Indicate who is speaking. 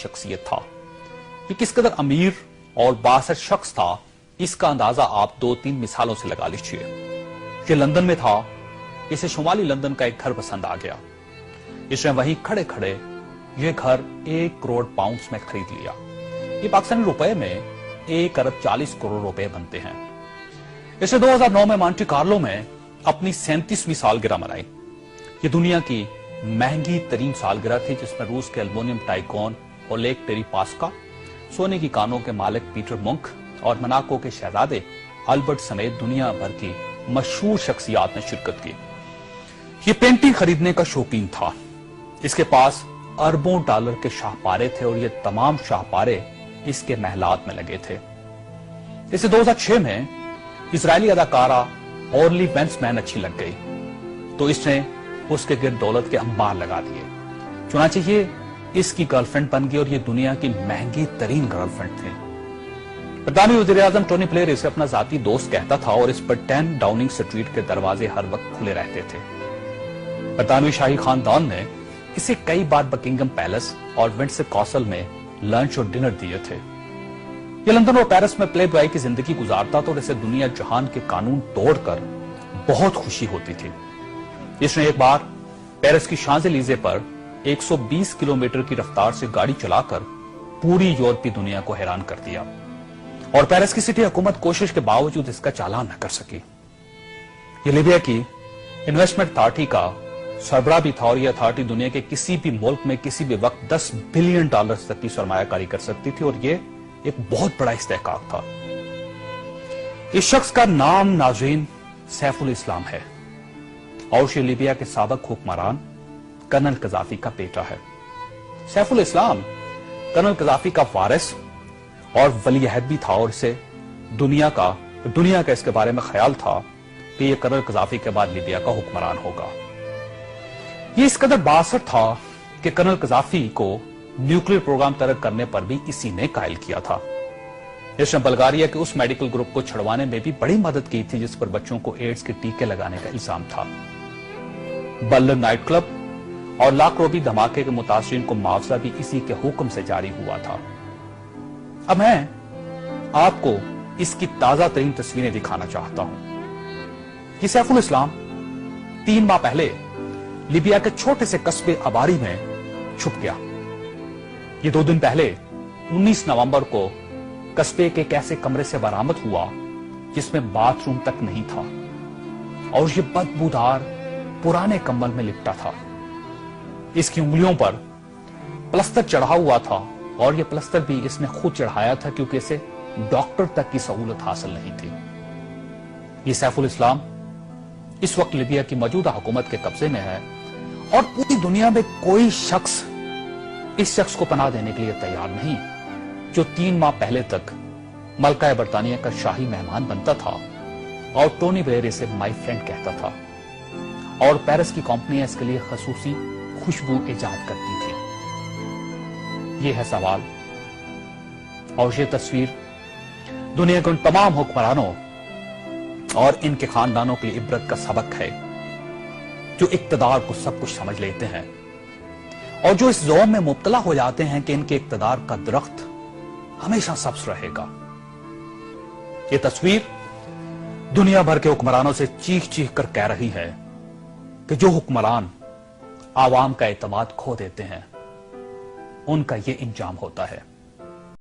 Speaker 1: शख्सियत था। ये किस कदर अमीर और बासर शख्स था, इसका अंदाजा आप 2-3 मिसालों से लगा लीजिए। ये लंदन में था, इसे शुमाली लंदन का एक घर पसंद आ गया। इसने वहीं खड़े खड़े ये घर 1 करोड़ पाउंड्स में खरीद लिया। ये पाकिस्तानी रुपए में 1 अरब 40 करोड़ रुपए बनते हैं। इसने 2009 में मॉन्टे कार्लो में अपनी 37वीं सालगिरह मनाई। ये दुनिया की महंगी तरीन सालगिरह थी, जिसमें रूस के एल्युमिनियम टाइकॉन ओलेग टेरिपास्का, सोने की कानों के मालिक पीटर मुंक और मोनाको के शहजादे अल्बर्ट समेत दुनिया भर की मशहूर शख्सियात ने शिरकत की। ये पेंटिंग खरीदने का शौकीन था। इसके पास अरबों डॉलर के शाहपारे थे और ये तमाम शाहपारे इसके महलात में लगे थे। इसे 2006 में इजरायली अदाकारा ऑर्ली वेंसमैन अच्छी लग गई, तो इसने उसके गिर्द दौलत के अंबार लगा दिए। चुनांचे ये इसकी गर्लफ्रेंड बन गई और ये दुनिया की महंगी तरीन गर्लफ्रेंड थी। ब्रितानी वज़ीर आज़म टोनी ब्लेयर इसे अपना जाती दोस्त कहता था और इस पर 10 डाउनिंग स्ट्रीट के दरवाजे हर वक्त खुले रहते थे। ब्रितानवी शाही खानदान ने इसे कई बार बकिंगम पैलेस और विंडसर कासल में लंच और डिनर दिए थे। ये लंदन और पेरिस में प्ले बॉय की जिंदगी गुजारता था और इसे दुनिया जहान के कानून तोड़कर बहुत खुशी होती थी। इसने एक बार पेरिस की शांज़-एलीज़े पर 120 किलोमीटर की रफ्तार से गाड़ी चलाकर पूरी यूरोपीय दुनिया को हैरान कर दिया और पेरिस की सिटी हुकूमत कोशिश के बावजूद इसका चालान न कर सकी। ये लीबिया की इन्वेस्टमेंट अथॉरिटी का सरबराह भी था और यह अथॉरिटी दुनिया के किसी भी मुल्क में किसी भी वक्त $10 बिलियन तक की सरमायाकारी कर सकती थी और यह एक बहुत बड़ा इस्तेहकाक था। इस शख्स का नाम नाज़रीन सैफुल इस्लाम है और ये लीबिया के साबिक हुक्मरान कर्नल कज़ाफी का बेटा है। सैफुल इस्लाम कर्नल कज़ाफी का वारिस और वली अहद भी था और इसे दुनिया का इसके बारे में ख्याल था कि यह कर्नल कज़ाफी के बाद लीबिया का हुक्मरान होगा। यह इस कदर बासर था कि कर्नल कज़ाफी को न्यूक्लियर प्रोग्राम तरक करने पर भी इसी ने कायल किया था। इसने बल्गारिया के उस मेडिकल ग्रुप को छुड़वाने में भी बड़ी मदद की थी जिस पर बच्चों को एड्स के टीके लगाने का इल्जाम था। बल्लर नाइट क्लब और लाकरोबी धमाके के मुतासिरीन को मुआवजा भी इसी के हुक्म से जारी हुआ था। अब मैं आपको इसकी ताजा तरीन तस्वीरें दिखाना चाहता हूं कि सैफुल इस्लाम 3 माह पहले लीबिया के छोटे से कस्बे अबारी में छुप गया। ये 2 दिन पहले 19 नवंबर को कस्बे के एक ऐसे कमरे से बरामद हुआ जिसमें बाथरूम तक नहीं था और ये बदबूदार पुराने कंबल में लिपटा था। इसकी उंगलियों पर प्लस्तर चढ़ा हुआ था और यह प्लस्तर भी इसने खुद चढ़ाया था क्योंकि इसे डॉक्टर तक की सहूलत हासिल नहीं थी। ये सैफुल इस्लाम इस वक्त लीबिया की मौजूदा हुकूमत के कब्जे में है और पूरी दुनिया में कोई शख्स इस शख्स को पनाह देने के लिए तैयार नहीं जो 3 माह पहले तक मलका बरतानिया का शाही मेहमान बनता था और टोनी ब्लेयर इसे माई फ्रेंड कहता था और पेरिस की कंपनियां इसके लिए खसूसी खुशबू इजाद करती थी। ये है सवाल और ये तस्वीर दुनिया के उन तमाम हुक्मरानों और इनके खानदानों के लिए इबरत का सबक है जो इक्तदार को सब कुछ समझ लेते हैं और जो इस ज़ौम में मुब्तला हो जाते हैं कि इनके इक्तदार का दरख्त हमेशा सब्ज रहेगा। ये तस्वीर दुनिया भर के हुक्मरानों से चीख चीख कर कह रही है कि जो हुक्मरान आवाम का एतमाद खो देते हैं उनका ये इंजाम होता है।